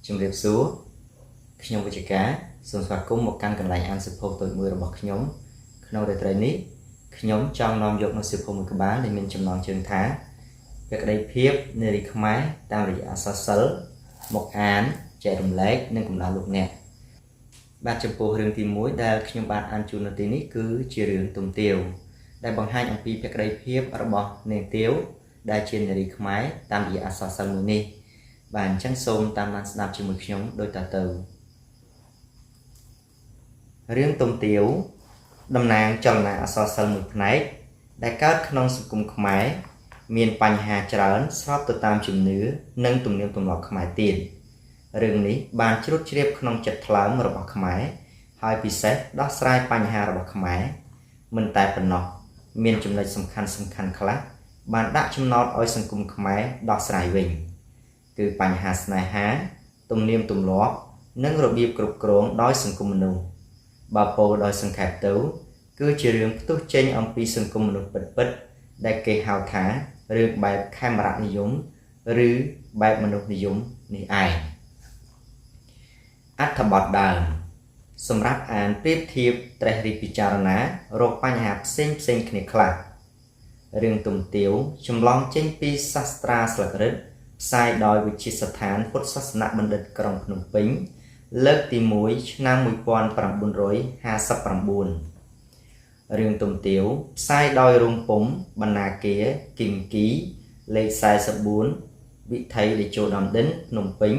ជំរាបសួរខ្ញុំវិជ្ជការសូមស្វាគមន៍មកកាន់កន្លែងអានសៀវភៅតូចមួយរបស់ខ្ញុំក្នុងរាត្រីនេះខ្ញុំចង់នាំយកនូវសៀវភៅមួយក្បាលដែលមានចំណងជើងថាភក្តីភាពនារីខ្មែរតាមរយៈអក្សរសិល្ប៍មកអានចែករំលែកនិងកំដៅលោកអ្នកបាទចំពោះរឿងទី1ដែលខ្ញុំបានអានជូននៅទីនេះគឺជារឿងទុំទាវដែលបង្ហាញអំពីភក្តីភាពរបស់នាងទាវដែលជានារីខ្មែរតាមរយៈអក្សរសិល្ប៍មួយនេះបាទអញ្ចឹងសូមតាមដានស្ដាប់ជាមួយខ្ញុំដូចតទៅរឿងទុំទាវតំណាងចលនាអក្សរសិល្ប៍មួយផ្នែកដែលកើតក្នុងសង្គមខ្មែរមានបញ្ហាច្រើនស្របទៅតាមជំនឿនិងទំនៀមទម្លាប់ខ្មែរទៀតរឿងនេះបានជ្រួតជ្រាបក្នុងចិត្តថ្លើមរបស់ខ្មែរហើយពិសេសដោះស្រាយបញ្ហារបស់ខ្មែរមិនតែប៉ុណ្ណោះមានចំណុចសំខាន់ខ្លះបានដាក់ចំណោទឲ្យសង្គមខ្មែរដោះស្រាយវិញគឺបញ្ហាស្នេហាទំនៀមទម្លាប់និងរបៀបគ្រប់គ្រងដោយសង្គមមនុស្សបើពោលដោយសង្ខេបទៅគឺជារឿងផ្ទុះចេញអំពីសង្គមមនុស្សពិតៗដែលគេហៅថារឿងបែបខេមរនិយមឬបែបមនុស្សនិយមនេះឯងអត្ថបទដើមសម្រាប់អានប្រៀបធៀបត្រេះរិះពិចារណារកបញ្ហាផ្សេងគ្នាខ្លះរឿងទុំទាវចម្លងចេញពីសាស្ត្រាស្លឹករឹតផ្សាយដោយវិទ្យាស្ថានពុទ្ធសាសនបណ្ឌិតក្រុងភ្នំពេញលើកទី1ឆ្នាំ1959រឿងទុំទាវផ្សាយដោយរោងពុម្ពបណ្ណាគារគីមគីលេខ44វិថីតេជោដំដិនភ្នំពេញ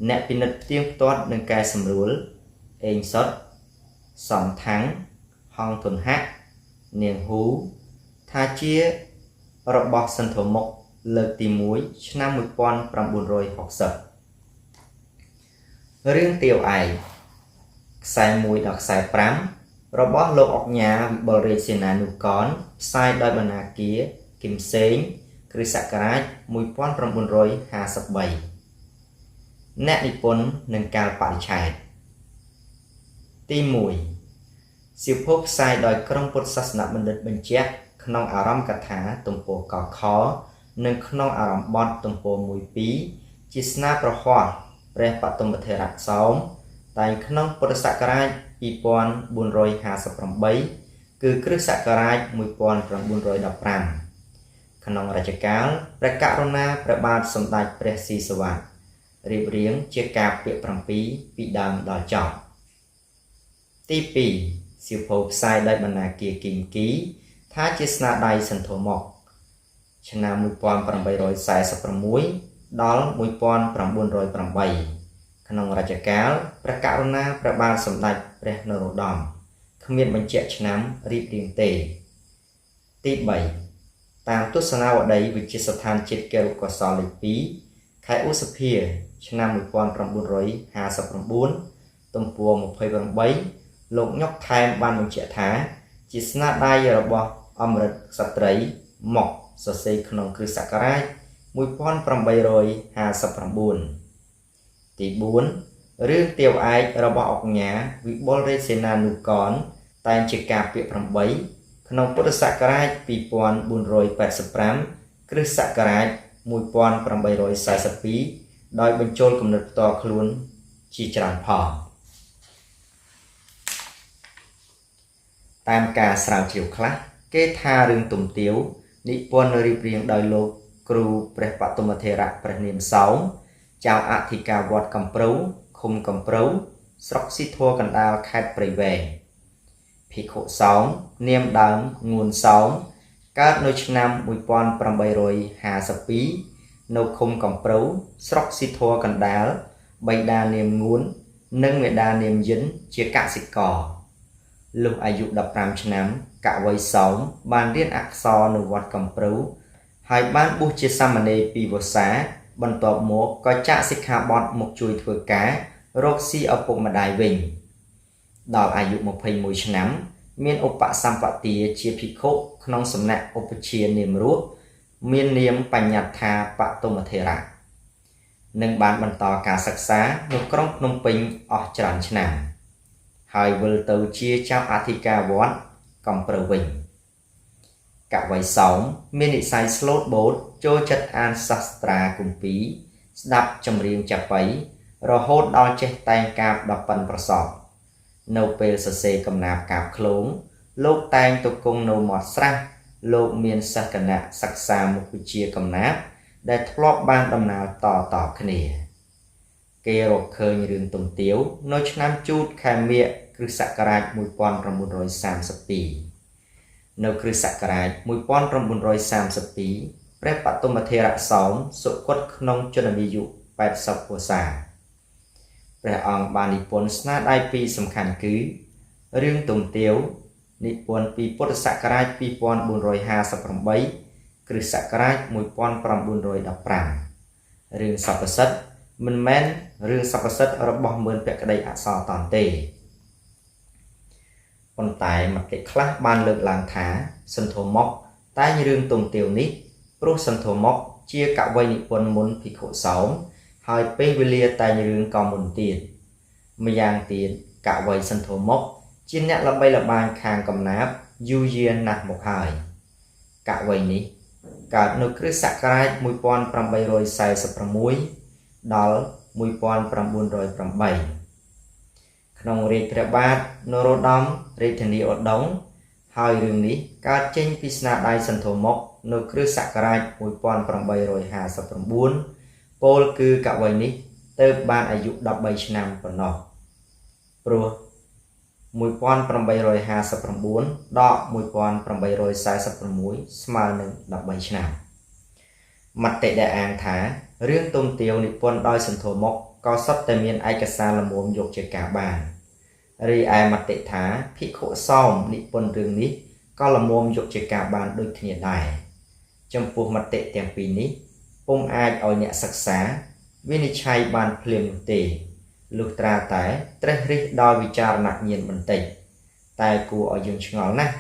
អ្នកពិនិត្យផ្ទៀងផ្ទាត់នឹងកែសម្រួលអេងសុតសំថាំងហងទុនហៈនាងហ៊ូថាជារបស់សន្ធមុខលើកទី1ឆ្នាំ1960រឿងទាវឯកខ្សែ1ដល់ខ្សែ5របស់លោកអុកញ៉ាវិបុលរាជសេនានុករផ្សាយដោយបណ្ណាគារគឹមសេងគ្រិស្តសករាជ1953អ្នកនិពន្ធនិងកាលបរិច្ឆេទទី1សៀវភៅផ្សាយដោយក្រុមពុទ្ធសាសនបណ្ឌិតបញ្ជាក់ក្នុងអារម្ភកថាទំព័រកខនិងក្នុងអារម្ភបទទំព័រ1-2ជាស្នាប្រហ័សព្រះបទុមធេរៈសោមតែក្នុងពុទ្ធសករាជ2458គឺគ្រិស្តសករាជ1915ក្នុងរជ្ជកាលព្រះករុណាព្រះបាទសម្ដេចព្រះស៊ីសុវត្ថិរៀបរៀងជាការពាក្យ7ពីដើមដល់ចប់ទី2សៀវភៅផ្សាយដោយបណ្ណាគារគីមគីថាជាស្នាដៃសន្ធមុខឆ្នាំ1846ដល់1908ក្នុងរជ្ជកាលព្រះករុណាព្រះបាទសម្ដេចព្រះនរោត្តមគ្មានបញ្ជាក់ឆ្នាំរៀបរៀងទេទី3តាមទស្សនាវដ្តីវិទ្យាស្ថានជាតិគរុកោសលលេខ2ខែឧសភាឆ្នាំ1959ទំព័រ28លោកញុកថែមបានបញ្ជាក់ថាជាស្នាដៃរបស់អមរិតក្សត្រីមកសរសេរក្នុងគ្រិស្តសករាជ1859ទី4រឿងទាវឯករបស់អុកញ៉ាវិបុលរាជសេនានុករតែងជាការពាក្យ8ក្នុងពុទ្ធសករាជ2485គ្រិស្តសករាជ1842ដោយបញ្ចូលគំនិតផ្ទាល់ខ្លួនជាច្រើនផងតាមការស្រាវជ្រាវខ្លះគេថារឿងទុំទាវនិពន្ធរៀបរៀងដោយលោកគ្រូព្រះបទុមធេរៈព្រះនាមសោមចៅអធិការវត្តកំប្រៅឃុំកំប្រៅស្រុកស៊ីធัวកណ្ដាលខេត្តព្រៃវែងភិក្ខុសោមនាមដើមងួនសោមកើតនៅឆ្នាំ1852នៅឃុំកំប្រៅស្រុកស៊ីធัวកណ្ដាលបិតានាមងួននិងមាតានាមយិនជាកសិករលុះអាយុ15ឆ្នាំកវីសោមបានរៀនអក្សរនៅវត្តកំប្រៅហើយបានបួសជាសាមណេរ2វស្សាបន្ទាប់មកក៏ចាក់សិក្ខាបទមកជួយធ្វើការរកស៊ីឪពុកម្ដាយវិញដល់អាយុ21ឆ្នាំមានឧបសម្បទាជាភិក្ខុក្នុងសំណាក់ឧបជានាមរស់មាននាមបញ្ញត្ថាបទុមធេរៈនិងបានបន្តការសិក្សានៅក្រុងភ្នំពេញអស់ច្រើនឆ្នាំហើយវិលទៅជាចៅអធិការវត្តកំប្រៅវិញកវីសោមមាននិស្ស័យស្លូតបូតចូលចិត្តអានសាស្ត្រាគម្ពីរស្ដាប់ចម្រៀងចាប៉ី រហូតដល់ចេះតែងកាបដល់ប៉ិនប្រសពនៅពេលសរសេរកំណាព្យកាបឃ្លោងលោកតែងទៅគង់នៅមាត់ស្រះលោកមានសិស្សគណៈសិក្សាមុខវិជ្ជាកំណាព្យដែលធ្លាប់បានដំណើរតគ្នាគេរកឃើញរឿងទុំទាវនៅឆ្នាំជូតខែមិញគ្រិស្តសករាជ1932នៅគ្រិស្តសករាជ1932ព្រះបទុមធេរៈសោមសុគតក្នុងជន្មាយុ80វស្សាព្រះអង្គបាននិពន្ធស្នាដៃពីរសំខាន់គឺរឿងទុំទាវនិពន្ធពីពុទ្ធសករាជ2458គ្រិស្តសករាជ1915រឿងសព្វសិទ្ធមិនមែនរឿងសព្វសិទ្ធរបស់មឿនភក្តីអក្សរតន្ទេប៉ុន្តែមតិខ្លះបានលើកឡើងថាសន្ធោមកតែងរឿងទុំទាវនេះព្រោះសន្ធោមកជាកវីនិពន្ធមុនភិក្ខុសោមហើយពេលវេលាតែងរឿងក៏មុនទៀតម្យ៉ាងទៀតកវីសន្ធោមកជាអ្នកល្បីល្បាញខាងកំណាព្យយូរយារណាស់មកហើយកវីនេះកើតនៅគ្រិស្តសករាជ1846ដល់1908ក្នុងរាជព្រះបាទនរោត្តមរាជធានីឧដុង្គហើយរឿងនេះកើតចេញពីស្នាដៃសន្ធោមកនៅគ្រិស្តសករាជ1859ពោលគឺកវីនេះទើបបានអាយុ13ឆ្នាំប៉ុណ្ណោះព្រោះ1859ដល់1846ស្មើនឹង13ឆ្នាំមតិដែលអាងថារឿងទុំទាវនិពន្ធដោយសន្ធោមកក៏សុទ្ធតែមានឯកសារល្មមយកជាការបានរីឯមតិថាភិក្ខុសោមនិពន្ធរឿងនេះក៏ល្មមយកជាការបានដូចគ្នាដែរចំពោះមតិទាំងពីរនេះពុំអាចឲ្យអ្នកសិក្សាវិនិច្ឆ័យបានភ្លាមនោះទេលុះត្រាតែត្រេះរិះដោយវិចារណញ្ញាណបន្តិចតែគួរឲ្យយើងឆ្ងល់ណាស់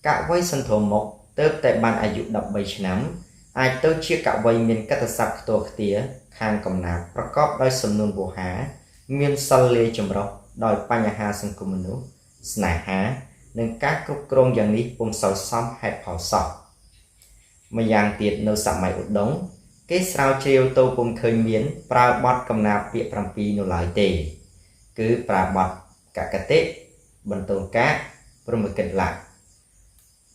កវីសន្ធោមកទើបតែបានអាយុ13ឆ្នាំអាចទៅជាកវីមានកតស័ព្ទខ្ទរខ្ទាខាងកំណាព្យប្រកបដោយសំនួនវោហាមានសិលលាយចម្រុះដោយបញ្ហាសង្គមមនុស្សស្នេហានិងការគ្រប់គ្រងយ៉ាងនេះពុំសូវសមហេតុផលសោះម្យ៉ាងទៀតនៅសម័យឧដុង្គគេស្រាវជ្រាវទៅពុំឃើញមានប្រើបទកំណាព្យពាក្យ7នៅឡើយទេគឺប្រើបទកកតិបន្ទោកាព្រមកិតលៈ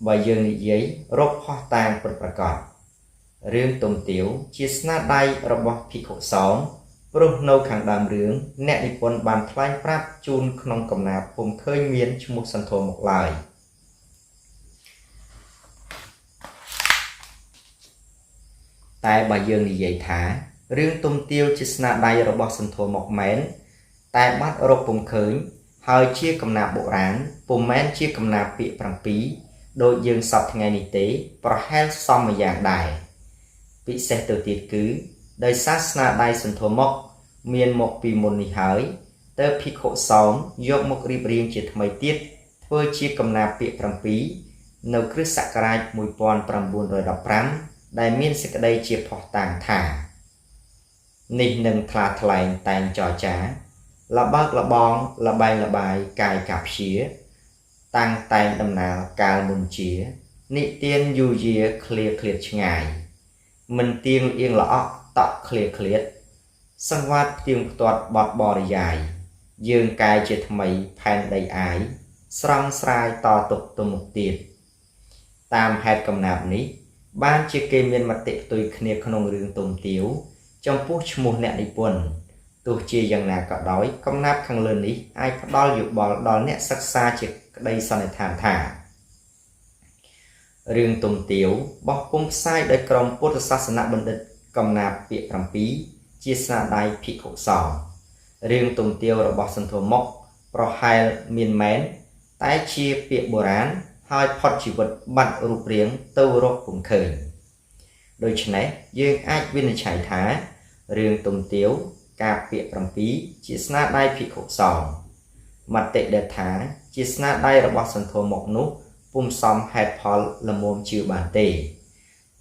បើយើងនិយាយរកផុសតាងពិតប្រាកដរឿងទុំទាវជាស្នាដៃរបស់ភិក្ខុសោមព្រោះនៅខាងដើមរឿងអ្នកនិពន្ធបានថ្លែងប្រាប់ជូនក្នុងកំណាព្យពុំឃើញមានឈ្មោះសន្ធោមកឡើយតែបើយើងនិយាយថារឿងទុំទាវជាស្នាដៃរបស់សន្ធោមកមែនតែបាត់រកពុំឃើញហើយជាកំណាព្យបុរាណពុំមែនជាកំណាព្យពាក្យ7ដូចយើងសពថ្ងៃនេះទេប្រហែលសមម្យ៉ាងដែរពិសេសទៅទៀតគឺដោយសារស្នាដៃសន្ធោមកមានមកពីមុននេះហើយទើបភិក្ខុសោមយកមករៀបរៀងជាថ្មីទៀតធ្វើជាកំណាព្យពាក្យ7នៅគ្រិស្តសករាជ1915ដែលមានសេចក្តីជាផុសតាងថានេះនឹងថ្លាថ្លែងតែងចរចាលបើកលបងលបែងលបាយកាយកាព្យាតាំងតែងដំណើរកាលមុនជានិទានយូយាឃ្លាឃ្លាតឆ្ងាយមិនទៀងអៀងល្អក់តក់ឃ្លាឃ្លាតសង្វាតទៀងផ្ទាត់បត់បរិយាយយើងកាយជាថ្មីផែនដីអាយស្រង់ស្រាយតទុកទៅមុខទៀតតាមហេតុកំណាព្យនេះបានជាគេមានមតិផ្ទុយគ្នាក្នុងរឿងទុំទាវចំពោះឈ្មោះអ្នកនិពន្ធទោះជាយ៉ាងណាក៏ដោយកំណាព្យខាងលើនេះអាចផ្ដល់យោបល់ដល់អ្នកសិក្សាជាក្តីសន្និដ្ឋានថារឿងទុំទាវបោះពុម្ពផ្សាយដោយក្រុមពុទ្ធសាសនបណ្ឌិតកំណាព្យពាក្យ7ជាស្នាដៃភិក្ខុសោមរឿងទុំទាវរបស់សន្ធោមកប្រហែលមានមែនតែជាពាក្យបុរាណហើយផុតជីវិតបាត់រូបរាងទៅរកពុំឃើញដូច្នេះយើងអាចវិនិច្ឆ័យថារឿងទុំទាវការពាក្យ7ជាស្នាដៃភិក្ខុសោមមតិដែលថាជាស្នាដៃរបស់សន្ធោមកនោះពុំសមហេតុផលល្មមជឿបានទេ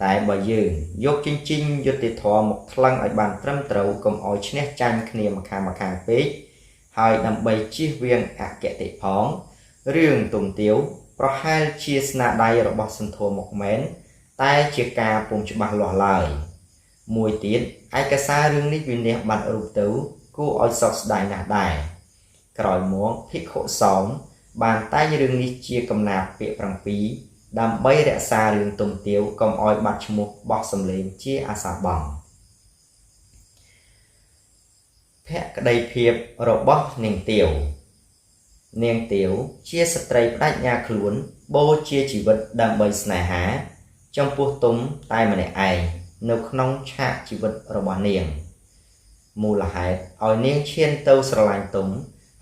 តែបើយើងយកជញ្ជីងយុត្តិធម៌មកថ្លឹងឲ្យបានត្រឹមត្រូវកុំឲ្យឈ្នះចាញ់គ្នាម្ខាងពេកហើយដើម្បីជៀសវាងអគតិផងរឿងទុំទាវប្រហែលជាស្នាដៃរបស់សន្ធោមកមែនតែជាការពុំច្បាស់លាស់ឡើយមួយទៀតឯកសាររឿងនេះវិនិច្ឆ័យបាត់រូបទៅ គួរឲ្យសោកស្ដាយណាស់ដែរក្រោយមកភិក្ខុសោមបានតែងរឿងនេះជាកំណាព្យពាក្យ7ដើម្បីរក្សារឿងទុំទាវកុំឲ្យបាត់ឈ្មោះបោះសម្លេងជាអាសាបងភក្តីភាពរបស់នាងទាវនាងទាវជាស្ត្រីបដិញ្ញាខ្លួនបូជាជីវិតដើម្បីស្នេហាចំពោះទុំតែម្នាក់ឯងនៅក្នុងឆាកជីវិតរបស់នាងមូលហេតុឲ្យនាងឈានទៅស្រឡាញ់ទុំ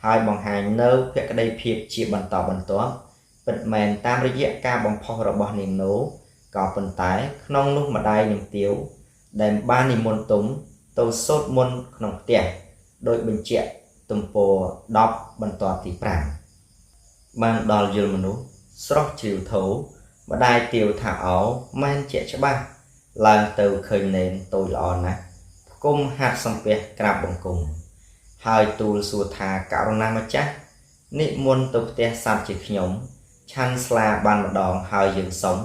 ហើយបង្ហាញនៅភក្តីភាពជាបន្តបន្ទាប់ពិតមែនតាមរយៈការបំផុសរបស់នាងនោក៏ប៉ុន្តែក្នុងនោះម្ដាយនាងទាវដែលបាននិមន្តទុំទៅសូត្រមន្តក្នុងផ្ទះដោយបញ្ជាក់ទំព័រ10បន្ទាត់ទី5បានដល់យល់មនុស្សស្រស់ជ្រាវធោម្ដាយទាវថាអោមែនជាក់ច្បាស់ឡើងទៅឃើញនេនតូចល្អណាស់ផ្គុំហាត់សំពះក្រាបបង្គំហើយទូលសួរថាករុណាម្ចាស់និមន្តទៅផ្ទះសត្វជាខ្ញុំឆាន់ស្លាបានម្ដងហើយយើងសុំ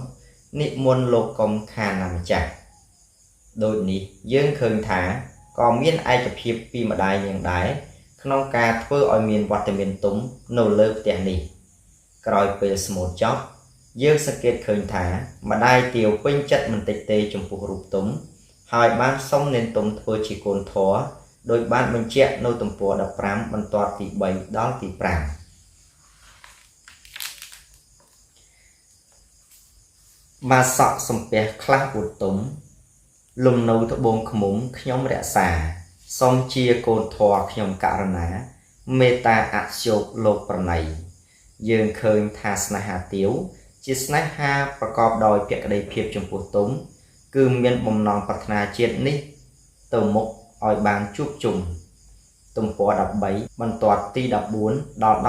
និមន្តលោកកុំខានណាម្ចាស់ដូចនេះយើងឃើញថាក៏មានឯកភាពពីម្ដាយនាងដែរក្នុងការធ្វើឲ្យមានវត្តមានទុំនៅលើផ្ទះនេះក្រោយពេលស្មូតចប់យើងសង្កេតឃើញថាម្ដាយទាវពេញចិត្តមិនតិចទេចំពោះរូបទុំហើយបានសុំនាងទុំធ្វើជាកូនធម៌ដោយបានបញ្ជាក់នៅទំព័រ15បន្ទាត់ទី3ដល់ទី5បាសក់សំពះខ្លះពុតទុំលំនៅត្បូងឃ្មុំខ្ញុំរក្សាសូមជាកូនធម៌ខ្ញុំករណាមេត្តាអស្យោគលោកប្រណីយើងឃើញថាស្នេហាទាវជាស្នេហាប្រកបដោយភក្តីភាពចំពោះទុំគឺមានបំណងប្រាថ្នាជាតិនេះទៅមុខឲ្យបានជួបជុំទំព័រ13បន្ទាត់ទី14ដល់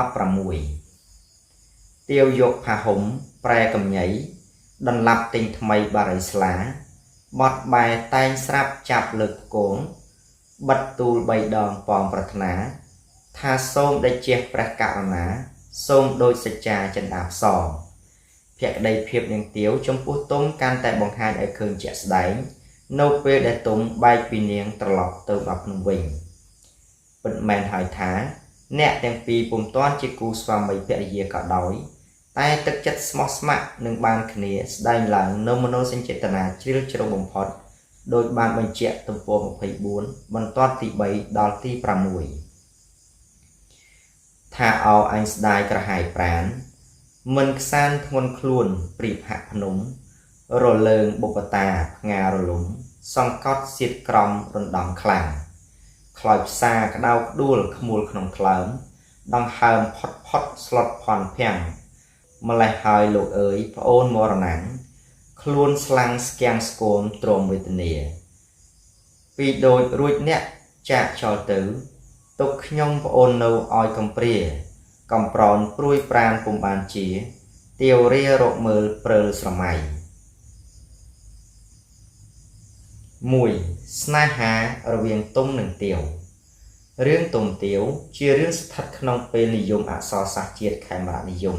16ទាវយកផាហុំប្រែកំញីដន្លាប់ទិញថ្មីបារីស្លាបត់បែតែងស្រាប់ចាប់លើកគងបិទទូល3ដងប៉ងប្រាថ្នាថាសូមដេជះព្រះករុណាសូមដូចសច្ចាចិន្តាផ្សំភក្តីភាពនាងទាវចំពោះទុំកាន់តែបង្ហាញឲ្យឃើញជាក់ស្ដែងនៅពេលដែលទុំបែកពីនាងត្រឡប់ទៅដល់ភ្នំវិញពិតមែនហើយថាអ្នកទាំងពីរពុំទាន់ជាគូស្វាមីភរិយាក៏ដោយតែទឹកចិត្តស្មោះស្ម័គ្រនឹងបានគ្នាស្ដែងឡើងនៅមនោសញ្ចេតនាជ្រាលជ្រៅបំផុតដោយបានបញ្ជាក់ទំព័រ24បន្ទាត់ទី3ដល់ទី6ថាអោអញស្ដាយក្រហាយប្រានមិនខ្សានធ្ងន់ខ្លួនព្រៀបហាក់ភ្នំរលើងបុព្វតាផ្ងារលំសង្កត់សៀតក្រំរំដំខ្លាំងខ្លោចផ្សាក្តៅក្ដួលខ្មួលក្នុងថ្លើមដង្ហើមផុតផុតស្លុតផន់ភាំងម្លេះហើយលោកអើយប្អូនមរណាំងខ្លួនស្លាំងស្គាំងស្គមទ្រាំវេទនាពីដូចរួចអ្នកចាក់ចោលទៅទុកខ្ញុំប្អូននៅឲ្យកំព្រាកំប្រនព្រួយប្រានពុំបានជាទាវរារកមើលព្រើលស្រមៃ1ស្នេហារវាងទុំនិងទាវរឿងទុំទាវជារឿងស្ថិតក្នុងពេលនិយមអក្សរសាស្ត្រជាតិខេមរនិយម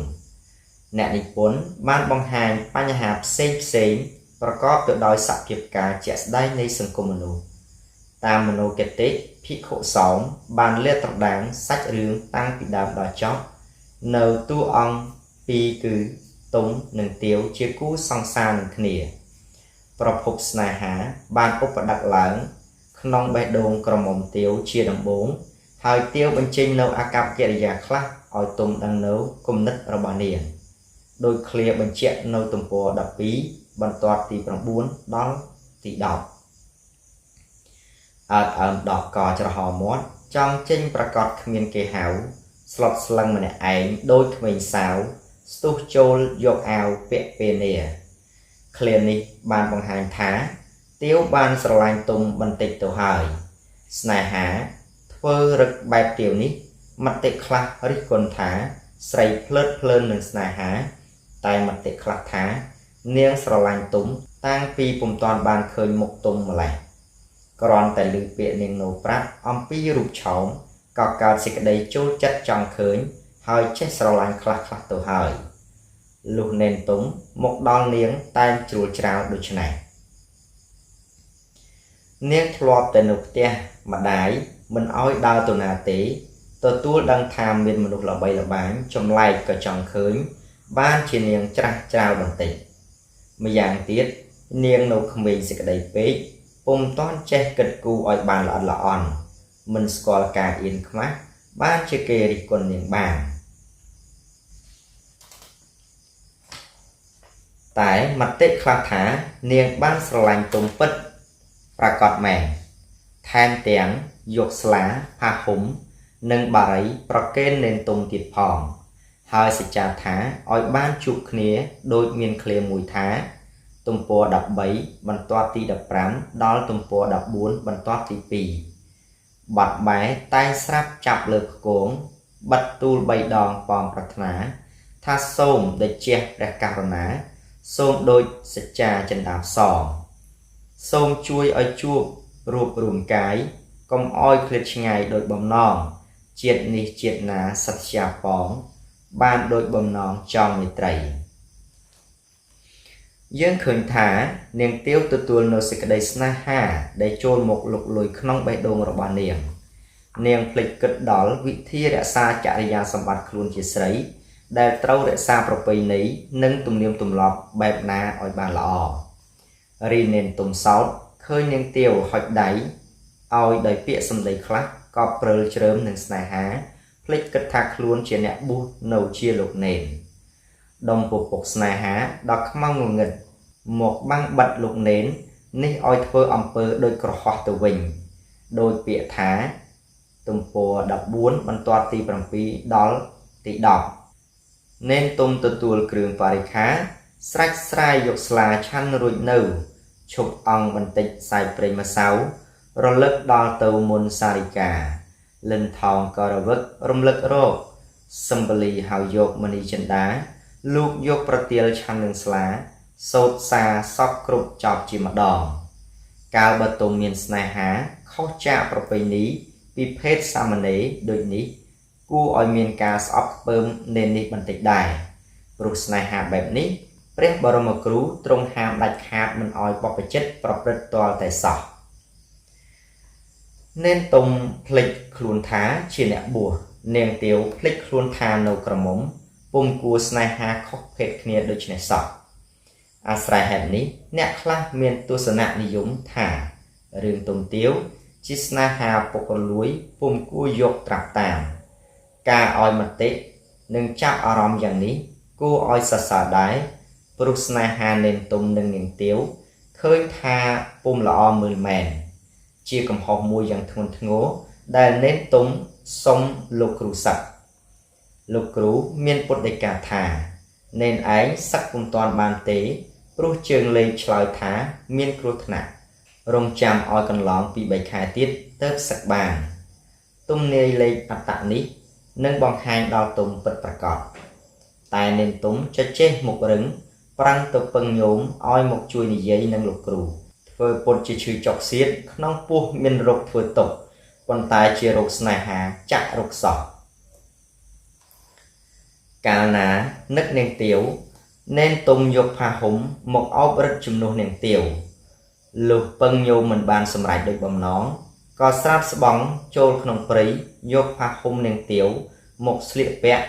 អ្នកនិពន្ធបានបង្ហាញបញ្ហាផ្សេងប្រកបទៅដោយសភាពការជាក់ស្ដែងនៃសង្គមមនុស្សតាមមនោគតិភិក្ខុសោមបានលាតត្រដាងសាច់រឿងតាំងពីដើមដល់ចប់នៅតួអង្គពីរគឺទុំនិងទាវជាគូសង្សារនឹងគ្នាប្រភពស្នេហាបានឧបដាក់ឡើងក្នុងបេះដូងក្រមុំទាវជាដំបូងហើយទាវបញ្ចេញនៅអាកប្បកិរិយាខ្លះឲ្យទុំដឹងនៅគំនិតរបស់នាងដោយឃ្លាបញ្ជាក់នៅទំព័រ12បន្ទាត់ទី9ដល់ទី10អើតអើមដកកច្រហមមាត់ចង់ចេញប្រកាសគ្មានគេហៅស្លុតស្លឹងម្នាក់ឯងដោយក្មេងសាវស្ទុះចូលយកអាវពាក់ពេនាឃ្លានេះបានបង្ហាញថាទាវបានស្រឡាញ់ទុំបន្តិចទៅហើយស្នេហាធ្វើរឹកបែបទាវនេះមតិខ្លះរិះគន់ថាស្រីភ្លើតភ្លើននឹងស្នេហាតែមតិខ្លះថានាងស្រឡាញ់ទុំតាំងពីពុំទាន់បានឃើញមុខទុំម្លេះគ្រាន់តែឮពាក្យនាងនោប្រាប់អំពីរូបឆោមក៏កើតសេចក្តីចូលចិត្តចង់ឃើញហើយចេះស្រឡាញ់ខ្លះទៅហើយលុះនេនទុំមកដល់នាងតែងជ្រួលច្រាវដូច្នេះនាងធ្លាប់តែនៅផ្ទះម្ដាយ មិនឲ្យដើរទៅណាទេទទួលដឹងថាមានមនុស្សល្បីល្បាញចម្លែកក៏ចង់ឃើញបានជានាងច្រាស់ច្រាវបន្តិចម្យ៉ាងទៀតនាងនៅក្មេងសេចក្តីពេកពុំតាន់ចេះគិតគូរឲ្យបានល្អិតល្អន់មិនស្គាល់ការអៀនខ្មាស់បានជាគេរិះគន់នាងបានតែមតិខ្លះថានាងបានស្រឡាញ់ទុំពិតប្រកបមែនថែមទាំងយកស្លាផាហុំនិងបារីប្រគេននេនទុំទៀតផងហើយសច្ចាថាឲ្យបានជួបគ្នាដោយមានឃ្លាមួយថាទំព័រ13បន្ទាត់ទី15ដល់ទំព័រ14បន្ទាត់ទី2បាត់បែតែងស្រាប់ចាប់លើខ្គងបិទទូល3ដងប៉ងប្រាថ្នាថាសូមតេជះព្រះករុណាសូមដូចសច្ចាចិន្តាផ្សងសូមជួយឲ្យជួបរួបរួមកាយកុំឲ្យឃ្លាតឆ្ងាយដោយបំណងជាតិនេះជាតិណាសត្យាផងបានដោយបំណងចង់មេត្រីយើងឃើញថានាងទាវទទួលនៅសេចក្តីស្នេហាដែលចូលមកលុកលុយក្នុងបេះដូងរបស់នាងភ្លេចគិតដល់វិធីរក្សាចរិយាសម្បត្តិខ្លួនជាស្រីដែលត្រូវរក្សាប្រពៃណីនិងទំនៀមទម្លាប់បែបណាឲ្យបានល្អរីនេនទុំសោតឃើញនាងទាវហុចដៃឲ្យដោយពាក្យសម្ដីខ្លះក៏ព្រើលជ្រើមនឹងស្នេហាភ្លេចគិតថាខ្លួនជាអ្នកបួសនៅជាលោកនេនដុំពពុកស្នេហាដល់ខ្មៅងងឹតមកបាំងបិទលោកនេននេះឲ្យធ្វើអំពើដោយក្រហោះទៅវិញដោយពាក្យថាទំព័រ14បន្ទាត់ទី7ដល់ទី10នេនទុំទទួលគ្រឿងបរិក្ខាស្រេចស្រាយយកស្លាឆាន់រួចនៅឈប់អង្គបន្តិចសាយព្រេងម្សៅរលឹកដល់ទៅមុនសារិកាលិនថោងក៏រវឹករំលឹករកសម្បលីហើយយកមនីចិន្តាលោកយកប្រទាលឆាន់នឹងស្លាសោតសាសក់គ្រប់ចប់ជាម្ដងកាលបើទុំមានស្នេហាខុសចាកប្រពៃណីពីភេទសាមណេរដូចនេះគួរឲ្យមានការស្អប់ខ្ពើមនេននេះបន្តិចដែរព្រោះស្នេហាបែបនេះព្រះបរមគ្រូទ្រង់ហាមដាច់ខាតមិនឲ្យបព្វជិតប្រព្រឹត្តទាល់តែសោះនេនទុំភ្លេចខ្លួនថាជាអ្នកបួសនាងទាវភ្លេចខ្លួនថានៅក្រមុំពុំគួរស្នេហាខុសភេទគ្នាដូច្នេះសោះអាស្រ័យហេតុនេះអ្នកខ្លះមានទស្សនៈនិយមថារឿងទុំទាវជាស្នេហាពុករលួយពុំគួរយកត្រាប់តាមការឲ្យមតិនិងចាប់អារម្មណ៍យ៉ាងនេះគួរឲ្យសរសើរដែរព្រោះស្នេហានេនទុំនិងនាងទាវឃើញថាពុំល្អមើលមែនជាកំហុសមួយយ៉ាងធ្ងន់ធ្ងរដែលនេនទុំសុំលោកគ្រូសឹកលោកគ្រូមានពុតដីកាថានេនឯងសឹកពុំទាន់បានទេព្រោះជើងលេងឆ្លើយថាមានគ្រោះថ្នាក់រងចាំឲ្យកន្លងពី3ខែទៀតទើបសឹកបានទុំនាយលេខអត្តនេះនឹងបង្ហាញដល់ទុំពិតប្រាកដតែនេនទុំចេះមុខរឹងប្រាំងទៅពឹងញោមឲ្យមកជួយនិយាយនឹងលោកគ្រូធ្វើពុតជាឈឺចុកសៀតក្នុងពោះមានរោគធ្វើទុកប៉ុន្តែជារោគស្នេហាចាក់រោគសោះកាលណានឹកនាងទាវនេនទុំយកផាហុំមកអោបរឹតជំនួសនាងទាវលុះពឹងញោមមិនបានសម្រេចដូចបំណងក៏ស្រាប់ស្បង់ចូលក្នុងព្រៃយកផាហុំនាងទាវមកស្លៀកពាក់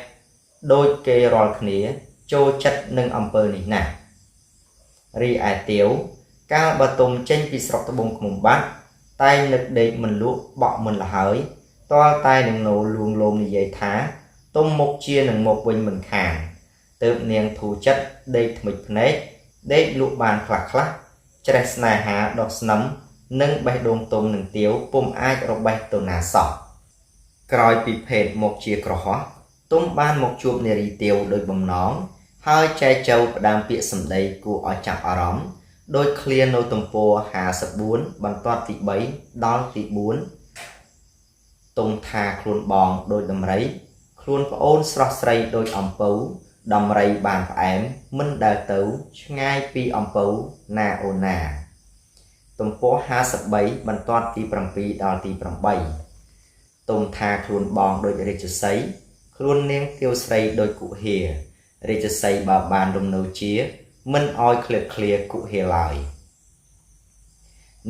ដូចគេរាល់គ្នាចូលចិត្តនឹងអំពើនេះណាស់រីឯទាវកាលបើទុំចេញពីស្រុកត្បូងឃ្មុំបាត់តែនឹកដេកមិនលក់បក់មិនលហើយទាល់តែនឹងនោលួងលោមនិយាយថាទុំមុខជានឹងមុខវិញមិនខានទើបនាងធូរចិត្តដេកថ្មិចភ្នែកដេកលក់បានខ្លះច្រេះស្នេហាដកស្នឹមនិងបេះដូងទុំនឹងទាវពុំអាចរបេះទៅណាសោះក្រោយពីភេទមកជាក្រហោះទុំបានមកជួបនារីទាវដោយបំណងហើយចែកចៅផ្ដាំពាក្យសម្ដីគួរឲ្យចាប់អារម្មណ៍ដោយឃ្លានៅទំព័រ54បន្ទាត់ទី3ដល់ទី4ទុំថាខ្លួនបងដោយដំរីខ្លួនប្អូនស្រស់ស្រីដោយអំពៅដំរីបានផ្អែមមិនដែលទៅឆ្ងាយពីអំពៅណាអូនណាទំព័រ53បន្ទាត់ទី7ដល់ទី8ទុំថាខ្លួនបងដោយរាជសីខ្លួននាងទាវស្រីដោយគុហារាជសីបើបានលំនៅជាមិនឲ្យឃ្លាតឃ្លាគុហាឡើយ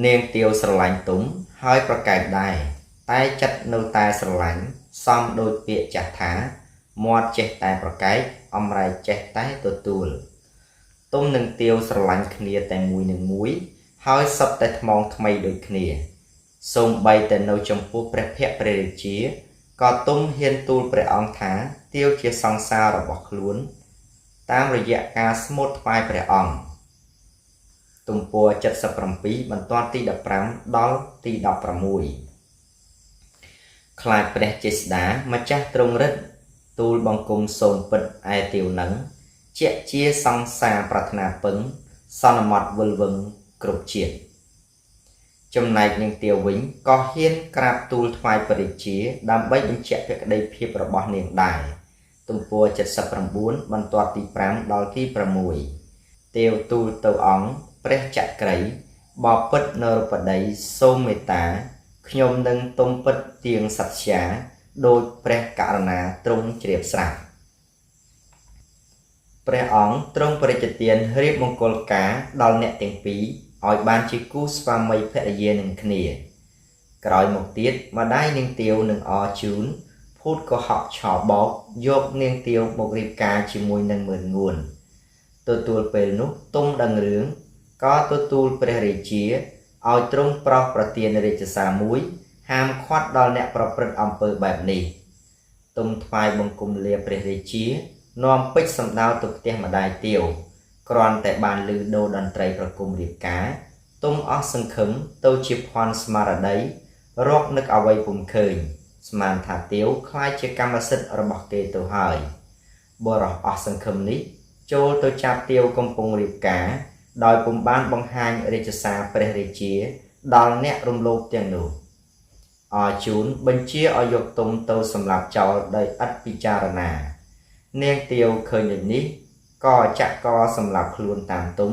នាងទាវស្រឡាញ់ទុំហើយប្រកែកដែរ តែចិត្តនៅតែស្រឡាញ់សំដូចពាក្យចាស់ថាមាត់ចេះតែប្រកែកអំរែកចេះតែទទួលទុំនឹងទាវស្រឡាញ់គ្នាតែមួយនឹងមួយហើយសុទ្ធតែថ្មងថ្មីដូចគ្នាសូម្បីតែនៅចំពោះព្រះភ័ក្ត្រព្រះរាជាក៏ទុំហ៊ានទូលព្រះអង្គថាទាវជាសង្សាររបស់ខ្លួនតាមរយៈការស្មូតថ្វាយព្រះអង្គទំព័រ77បន្ទាត់ទី15ដល់ទី16ខ្លាចព្រះចេស្តាម្ចាស់ទ្រង់រិទ្ធទូលបង្គំសូមពិតឯទាវនឹងជាជាសង្សារប្រាថ្នាពឹងសន្មត់វិលវឹងគ្រប់ជាតិចំណែកនាងទាវវិញក៏ហ៊ានក្រាបទូលថ្វាយព្រះរាជាដើម្បីបញ្ជាក់ភក្តីភាពរបស់នាងដែរទំព័រ79បន្ទាត់ទី5ដល់ទី6ទាវទូលទៅអង្គព្រះចក្រីបបិទ្ធនរបតីសូមមេត្តាខ្ញុំនឹងទុំពិតទៀងសត្យាដោយព្រះករណាទ្រង់ជ្រាបស្រាប់ព្រះអង្គទ្រង់បរិជ្ជទានរៀបមង្គលការដល់អ្នកទាំងពីរឲ្យបានជាគូស្វាមីភរិយានឹងគ្នាក្រោយមកទៀតម្ដាយនាងទាវនឹងអរជូនភូតកុហកឆោបោកយកនាងទាវមករៀបការជាមួយនឹងមឿនងួនទទួលពេលនោះទុំដឹងរឿងក៏ទទួលព្រះរាជាឲ្យទ្រង់ប្រោសប្រទានរាជសារមួយហាមឃាត់ដល់អ្នកប្រព្រឹត្តអំពើបែបនេះទុំថ្វាយបង្គំលាព្រះរាជានាំពេជ្រសម្ដៅទៅផ្ទះម្ដាយទាវគ្រាន់តែបានឮដូរតន្ត្រីប្រគំរៀបការទុំអស់សង្ឃឹមទៅជាភ័ណ្ឌស្មារតីរកនឹកអ្វីពុំឃើញស្មានថាទាវខ្លាចជាកម្មសិទ្ធិរបស់គេទៅហើយបរោះអស់សង្ឃឹមនេះចូលទៅចាប់ទាវកំពុងរៀបការដោយពុំបានបង្ហាញរាជសារព្រះរាជាដល់អ្នករំលោភទាំងនោះអរជូនបញ្ជាឲ្យយកទុំទៅសម្លាប់ចោលដោយឥតពិចារណានាងទាវឃើញដូចនេះក៏ចាក់កសម្លាប់ខ្លួនតាមទុំ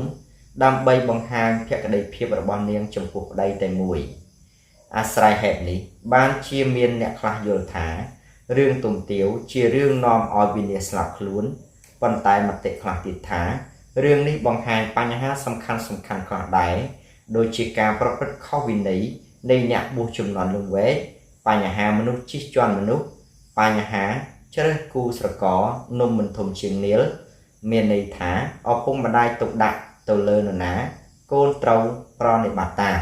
ដើម្បីបង្ហាញភក្តីភាពរបស់នាងចំពោះប្តីតែមួយអាស្រ័យហេតុនេះបានជាមានអ្នកខ្លះយល់ថារឿងទុំទាវជារឿងនាំឲ្យវិនាសស្លាប់ខ្លួនប៉ុន្តែមតិខ្លះទៀតថារឿងនេះបង្ហាញបញ្ហាសំខាន់ខ្លះដែរដូចជាការប្រព្រឹត្តខុសវិន័យនៃអ្នកបួសជំនាន់លង្វែកបញ្ហាមនុស្សជិះជាន់មនុស្សបញ្ហាជ្រើសគូស្រករនំមិនធំជាងនាលមានន័យថាឪពុកម្ដាយទុកដាក់ទៅលើនរណាកូនត្រូវប្រណិប័តតាម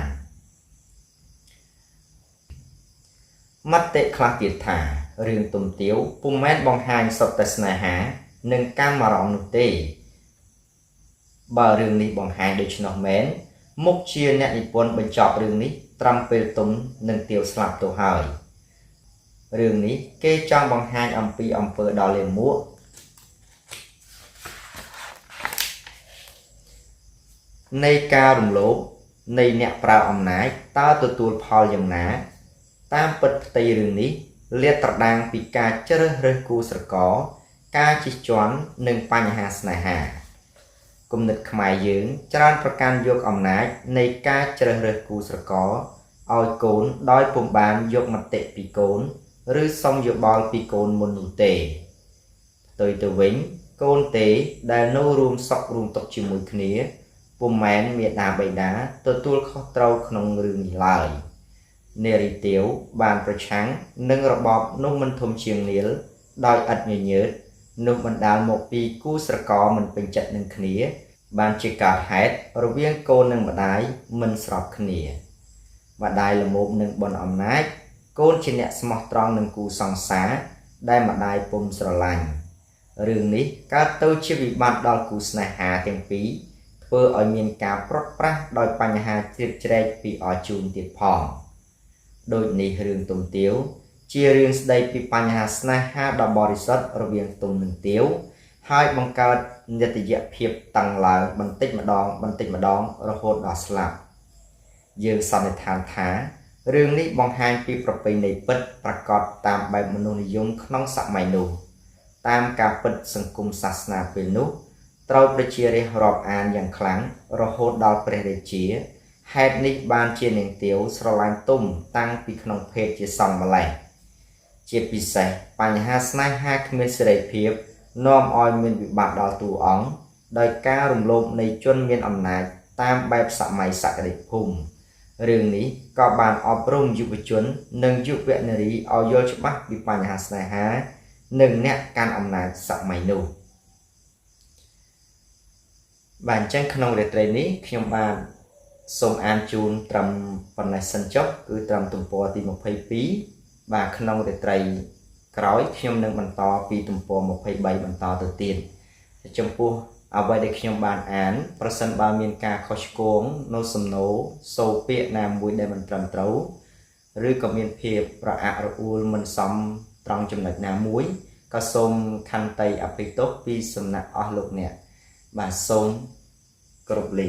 មតិខ្លះទៀតថារឿងទុំទាវពុំមែនបង្ហាញសុទ្ធតែស្នេហានិងកាមអារម្មណ៍នោះទេបើរឿងនេះបង្ហាញដូច្នោះមែនមុខជាអ្នកនិពន្ធបញ្ចប់រឿងនេះត្រឹមពេលទុំនិងទាវស្លាប់ទៅហើយរឿងនេះគេចង់បង្ហាញអំពីអំពើដ៏លាមកនៃការរំលោភនៃអ្នកប្រើអំណាចតើទទួលផលយ៉ាងណាតាមពិតផ្ទៃរឿងនេះលាតត្រដាងពីការជ្រើសរើសគូស្រករការជិះជាន់និងបញ្ហាស្នេហាគំនិតខ្មែរយើងច្រើនប្រកាន់យកអំណាចនៃការជ្រើសរើសគូស្រករឲ្យកូនដោយពុំបានយកមតិពីកូនឬសុំយោបល់ពីកូនមុននោះទេផ្ទុយទៅវិញកូនទេដែលនៅរួមសុខរួមទុក្ខជាមួយគ្នាពុំមែនមាតាបិតាទទួលខុសត្រូវក្នុងរឿងនេះឡើយនារីទាវបានប្រឆាំងនឹងរបបនោះមិនធំជាងនាលដោយឥតញញើតនោះបណ្ដាលមកពីគូស្រករមិនពេញចិត្តនឹងគ្នាបានជាការហេតុរវាងកូននិងម្ដាយមិនស្របគ្នាម្ដាយល្មមនឹងបនអំណាចកូនជាអ្នកស្មោះត្រង់នឹងគូសង្សារដែលម្ដាយពុំស្រឡាញ់រឿងនេះកើតទៅជាវិបត្តិដល់គូស្នេហាទាំងពីរធ្វើឲ្យមានការប្រត់ប្រាស់ដោយបញ្ហាជ្រៀតជ្រែកពីអរជូនទៀតផងដូចនេះរឿងទុំទាវជារឿងស្ដីពីបញ្ហាស្នេហាដ៏បរិសុទ្ធរវាងទុំនិងទាវហើយបង្កើតនិត្តយភាពតាំងឡើងបន្តិចម្ដងរហូតដល់ស្លាប់យើងសន្និដ្ឋានថារឿងនេះបង្ហាញពីប្រពៃណីពិតប្រកបតាមបែបមនុស្សនិយមក្នុងសម័យនោះតាមការពិតសង្គមសាសនាពេលនោះត្រូវប្រជារាស្ត្ររាប់អានយ៉ាងខ្លាំងរហូតដល់ព្រះរាជាហេតុនេះបានជានាងទាវស្រឡាញ់ទុំតាំងពីក្នុងភេទជាសង្ឃម្លេះជាពិសេសបញ្ហាស្នេហាគ្មានសេរីភាពនាំឲ្យមានវិបត្តិដល់តួអង្គដោយការរំលោភនៃជនមានអំណាចតាមបែបសម័យសក្តិភូមិ រឿងនេះក៏បានអប់រំយុវជននិងយុវនារីឲ្យយល់ច្បាស់ពីបញ្ហាស្នេហានិងអ្នកកាន់អំណាចសម័យនោះបាទអញ្ចឹងក្នុងរាត្រីនេះខ្ញុំបាទសូមអានជូនត្រឹមប៉ុណ្ណេះសិនចុះគឺត្រឹមទំព័រទី22បាទក្នុងរាត្រីក្រោយខ្ញុំនឹងបន្តពីទំព័រ23បន្តទៅទៀតចំពោះអ្វីដែលខ្ញុំបានអានប្រសិនបើមានការខុសឆ្គងនៅសំណួរសូរពាក្យណាមួយដែលមិនត្រឹមត្រូវឬក៏មានភាពប្រអាក់រអួលមិនសមត្រង់ចំណុចណាមួយក៏សូមខន្តីអភ័យទោសពីសំណាក់អស់លោកអ្នកបាទសូមគោរពលា